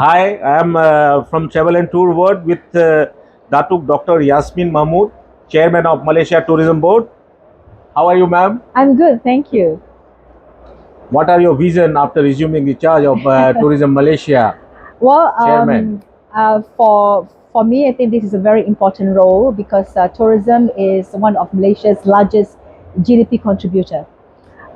Hi, I am from Travel and Tour World with Datuk Dr. Yasmin Mahmood, Chairman of Malaysia Tourism Board. How are you, ma'am? I'm good, thank you. What are your vision after resuming the charge of Tourism Malaysia, Well, Chairman? for me, I think this is a very important role because tourism is one of Malaysia's largest GDP contributor.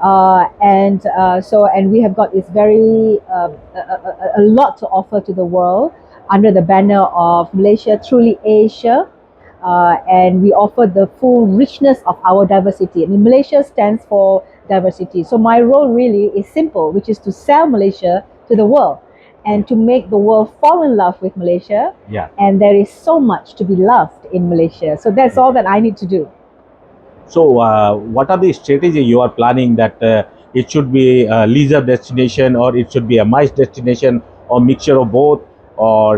And we have got this very a lot to offer to the world under the banner of Malaysia Truly Asia, and we offer the full richness of our diversity. I mean, Malaysia stands for diversity. So my role really is simple, which is to sell Malaysia to the world and to make the world fall in love with Malaysia. Yeah. And there is so much to be loved in Malaysia. So that's all that I need to do. So, what are the strategy you are planning that it should be a leisure destination or it should be a MICE destination or mixture of both, or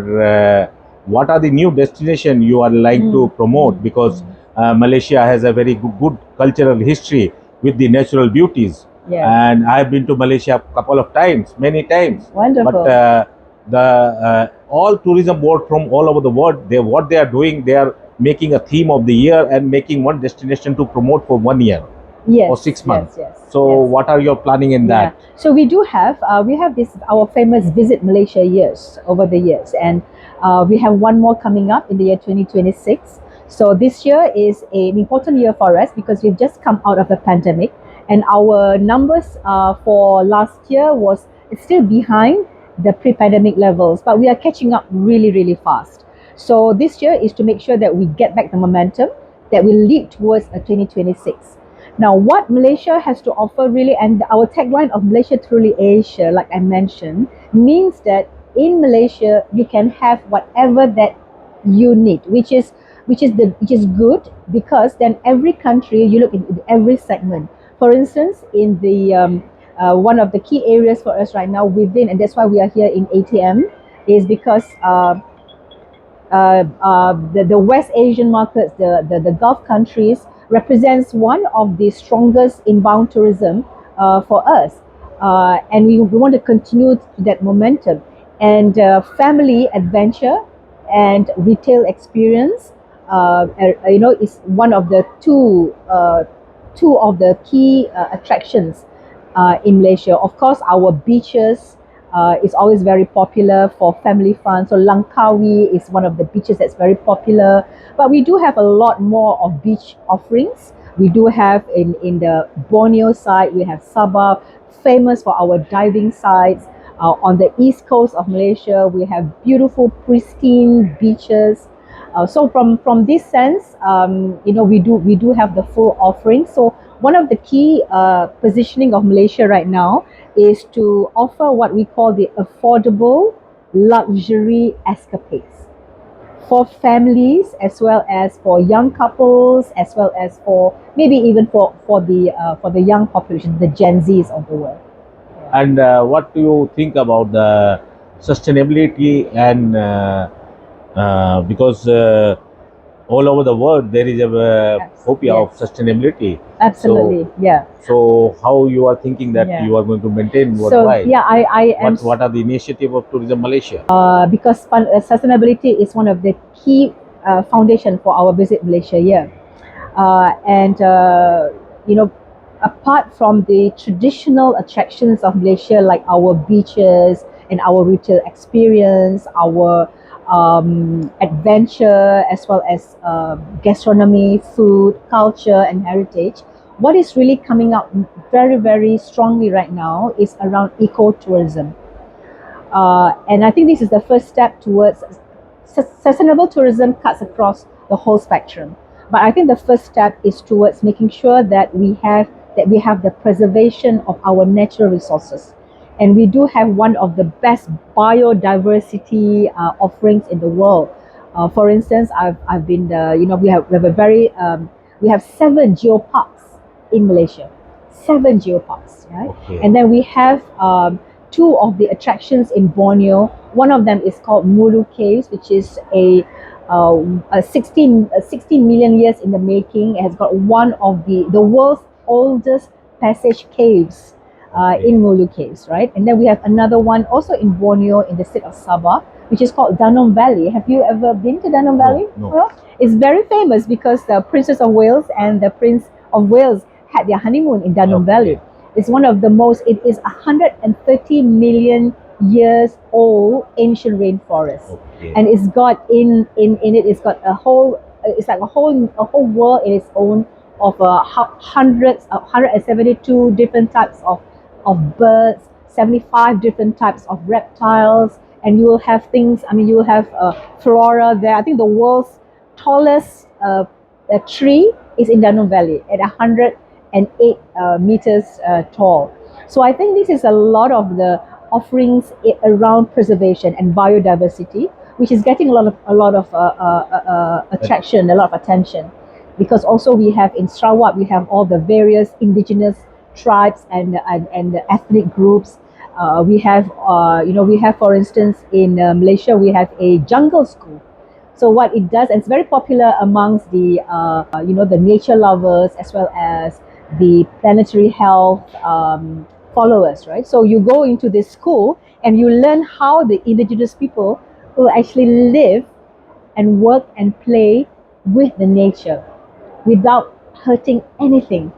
what are the new destination you are like to promote? Because Malaysia has a very good cultural history with the natural beauties. Yes. And I've been to Malaysia a couple of times, many times. Wonderful. But the all tourism board from all over the world, what they are doing, they are making a theme of the year and making one destination to promote for 1 year or 6 months. So what are your planning in that? So we have this our famous Visit Malaysia years over the years, and we have one more coming up in the year 2026. So this year is an important year for us because we've just come out of the pandemic, and our numbers for last year was still behind the pre-pandemic levels, but we are catching up really fast. So this year is to make sure that we get back the momentum that will lead towards a 2026. Now, what Malaysia has to offer really, and our tagline of Malaysia Truly Asia, like I mentioned, means that in Malaysia you can have whatever that you need, which is good, because then every country you look in every segment. For instance, in the one of the key areas for us right now within, and that's why we are here in ATM, is because the West Asian markets, the Gulf countries, represents one of the strongest inbound tourism for us. And we want to continue that momentum. And family adventure and retail experience, is one of the two of the key attractions in Malaysia. Of course, our beaches is always very popular for family fun. So Langkawi is one of the beaches that's very popular. But we do have a lot more of beach offerings. We do have in the Borneo side, we have Sabah, famous for our diving sites. On the east coast of Malaysia, we have beautiful, pristine beaches. So from this sense, we do have the full offering. So one of the key positioning of Malaysia right now is to offer what we call the affordable luxury escapades for families, as well as for young couples, as well as for maybe even for the young population, the Gen Zs of the world. And what do you think about the sustainability and because all over the world there is a phobia of sustainability. Absolutely, So how you are thinking that you are going to maintain worldwide? So I am. What are the initiative of Tourism Malaysia? Because sustainability is one of the key foundation for our Visit Malaysia year, and apart from the traditional attractions of Malaysia, like our beaches and our retail experience, our adventure, as well as gastronomy, food, culture, and heritage, what is really coming up very strongly right now is around ecotourism. And I think this is the first step towards sustainable tourism. Cuts across the whole spectrum, but I think the first step is towards making sure that we have the preservation of our natural resources. And we do have one of the best biodiversity offerings in the world. For instance, I've been we have a very we have 7 geoparks in Malaysia, 7 geoparks, right? Okay. And then we have 2 of the attractions in Borneo. One of them is called Mulu Caves, which is a 16 million years in the making. It has got one of the world's oldest passage caves Okay. in Molucas, right? And then we have another one also in Borneo in the state of Sabah, which is called Danum Valley. Have you ever been to Danum Valley? No. Well, it's very famous because the Princess of Wales and the Prince of Wales had their honeymoon in Danum Okay. Valley. It's one of the most, it is 130 million years old ancient rainforest. Okay. And it's got in it, it's got a whole, it's like a whole world in its own of hundreds, 172 different types of birds, 75 different types of reptiles, and you will have things, I mean, you will have flora there. I think the world's tallest tree is in Danum Valley at 108 meters tall. So I think this is a lot of the offerings around preservation and biodiversity, which is getting a lot of attraction, a lot of attention, because also we have in Sarawak we have all the various indigenous tribes and ethnic groups. We have, for instance, in Malaysia we have a jungle school. So what it does, and it's very popular amongst the nature lovers as well as the planetary health followers, right? So you go into this school and you learn how the indigenous people will actually live and work and play with the nature without hurting anything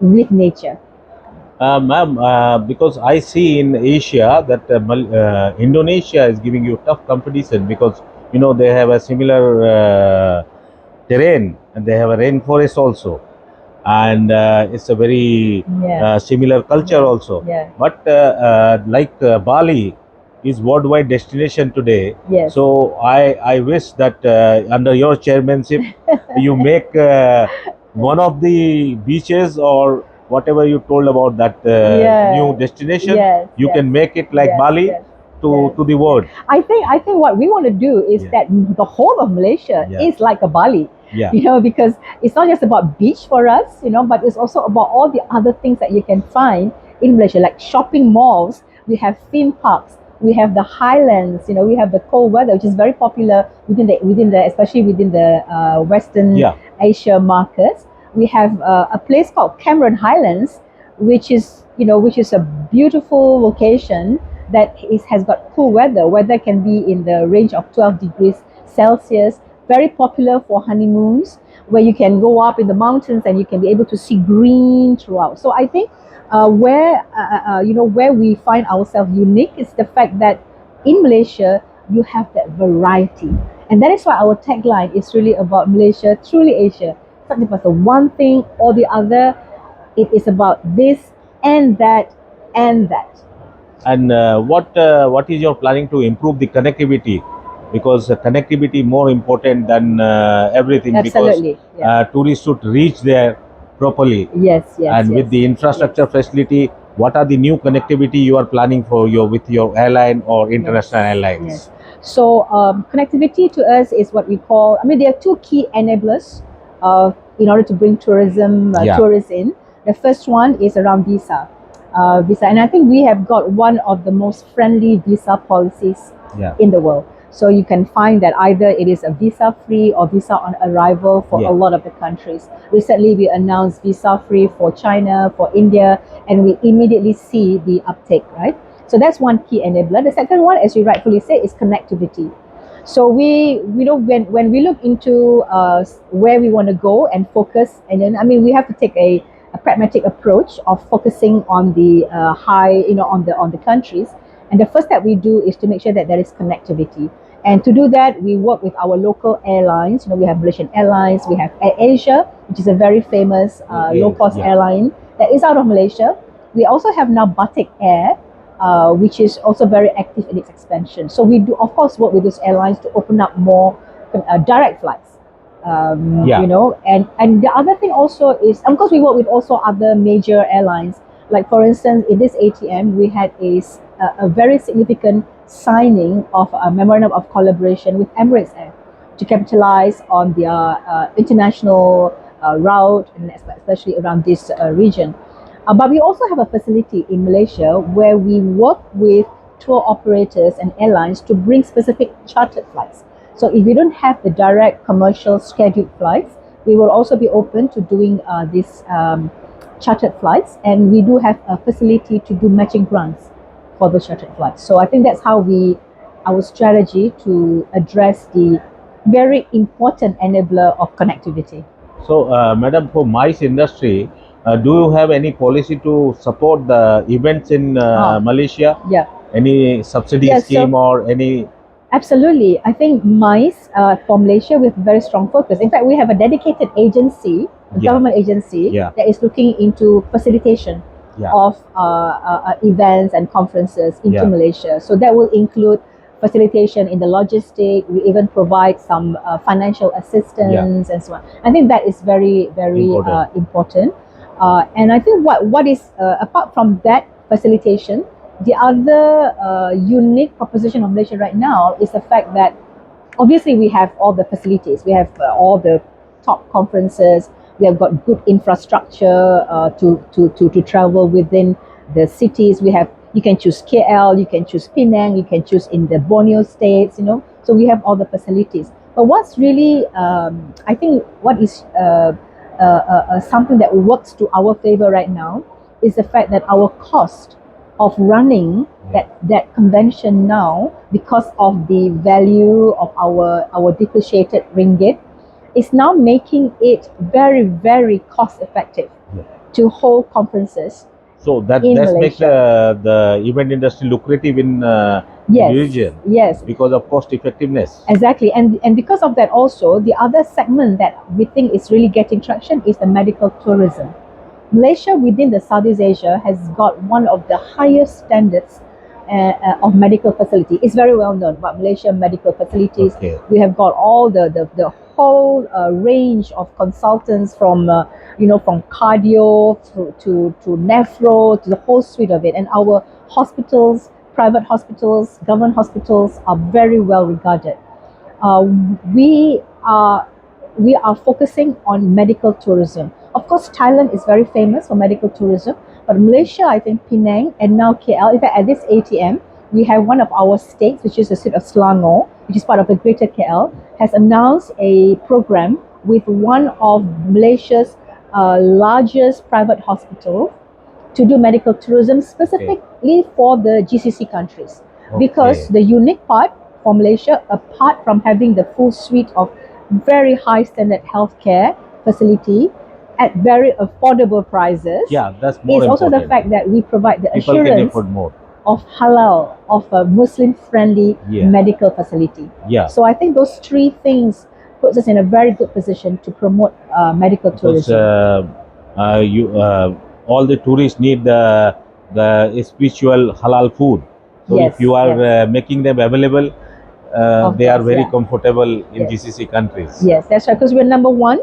with nature. Ma'am, because I see in Asia that Indonesia is giving you tough competition because they have a similar terrain and they have a rainforest also, and it's a very Yeah, similar culture yeah, also. yeah. But like Bali is worldwide destination today, Yes. so I wish that under your chairmanship you make one of the beaches or whatever you told about that Yeah. new destination, Yes, you yes, can make it like yes, Bali yes, to yes, the world. I think what we want to do is Yeah. that the whole of Malaysia Yeah. is like a Bali. Yeah. Because it's not just about beach for us, but it's also about all the other things that you can find in Malaysia, like shopping malls. We have theme parks. We have the highlands. We have the cold weather, which is very popular within the especially within the Western Yeah. Asia markets. We have a place called Cameron Highlands, which is a beautiful location that has got cool weather. Weather can be in the range of 12 degrees Celsius. Very popular for honeymoons, where you can go up in the mountains and you can be able to see green throughout. So I think where we find ourselves unique is the fact that in Malaysia you have that variety, and that is why our tagline is really about Malaysia Truly Asia. It's not about the one thing or the other. It is about this and that and that. And what is your planning to improve the connectivity? Because connectivity more important than everything. Because Absolutely. Yeah. tourists should reach there properly. Yes. Yes. And Yes. with the infrastructure Yes. facility, what are the new connectivity you are planning for with your airline or international Yes. airlines? So connectivity to us is what we call. I mean, there are two key enablers in order to bring Yeah. tourists in. The first one is around visa, and I think we have got one of the most friendly visa policies Yeah. in the world. So you can find that either it is a visa free or visa on arrival for Yeah. a lot of the countries. Recently, we announced visa free for China, for India, and we immediately see the uptake, right? So that's one key enabler. The second one, as you rightfully say, is connectivity. So when we look into where we want to go and focus, and then we have to take a pragmatic approach of focusing on the on the countries. And the first step we do is to make sure that there is connectivity. And to do that, we work with our local airlines. We have Malaysian Airlines, we have Air Asia, which is a very famous Okay. low-cost Yeah. airline that is out of Malaysia. We also have now Batik Air, which is also very active in its expansion. So we do, of course, work with those airlines to open up more direct flights. Yeah. And the other thing also is, of course, we work with also other major airlines. Like for instance, in this ATM, we had a very significant signing of a memorandum of collaboration with Emirates Air to capitalize on their international route, and especially around this region. But we also have a facility in Malaysia where we work with tour operators and airlines to bring specific chartered flights. So if we don't have the direct commercial scheduled flights, we will also be open to doing this chartered flights, and we do have a facility to do matching grants for those chartered flights. So I think that's how our strategy to address the very important enabler of connectivity. So, Madam, for MICE industry, do you have any policy to support the events in Malaysia? Yeah. Any subsidy Yes, scheme so or any? absolutely. I think MICE for Malaysia, we have a very strong focus. In fact, we have a dedicated agency, a Yeah. government agency, Yeah. that is looking into facilitation Yeah. of events and conferences into Yeah. Malaysia. So that will include facilitation in the logistic. We even provide some financial assistance and so on. I think that is very, very important. And I think what is apart from that facilitation, the other unique proposition of Malaysia right now is the fact that obviously we have all the facilities, we have all the top conferences, we have got good infrastructure to travel within the cities. We have, you can choose KL, you can choose Penang, you can choose in the Borneo states, you know. So we have all the facilities. But what's really, I think, what is something that works to our favor right now is the fact that our cost of running that convention now, because of the value of our depreciated ringgit, is now making it very, very cost effective to hold conferences. So that makes the event industry lucrative in Yes, region. yes, Because of cost effectiveness. exactly. And because of that also, the other segment that we think is really getting traction is the medical tourism. Malaysia within the Southeast Asia has got one of the highest standards of medical facility. It's very well known about Malaysia medical facilities. Okay. We have got all the whole range of consultants from from cardio to nephro, to the whole suite of it. And our hospitals, private hospitals, government hospitals are very well regarded. Uh, we are we are focusing on medical tourism. Of course, Thailand is very famous for medical tourism, but Malaysia, I think Penang and now KL. In fact, at this ATM, we have one of our states, which is the state of Selangor, which is part of the Greater KL, has announced a program with one of Malaysia's largest private hospitals to do medical tourism specifically for the GCC countries. Because the unique part for Malaysia, apart from having the full suite of very high standard healthcare facility at very affordable prices, that's more is also the important. fact that we provide the People can assurance afford more. of halal, of a Muslim friendly medical facility. So I think those three things puts us in a very good position to promote medical tourism. All the tourists need the spiritual halal food. So if you are making them available, they are very comfortable in GCC countries. Yes, that's right. Because we're number one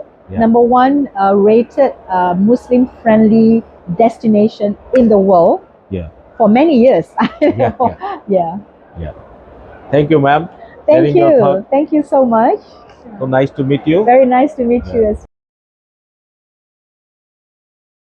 rated Muslim friendly destination in the world. For many years. Yeah. Thank you, ma'am. Thank you. Thank you so much. So nice to meet you. Very nice to meet you as well.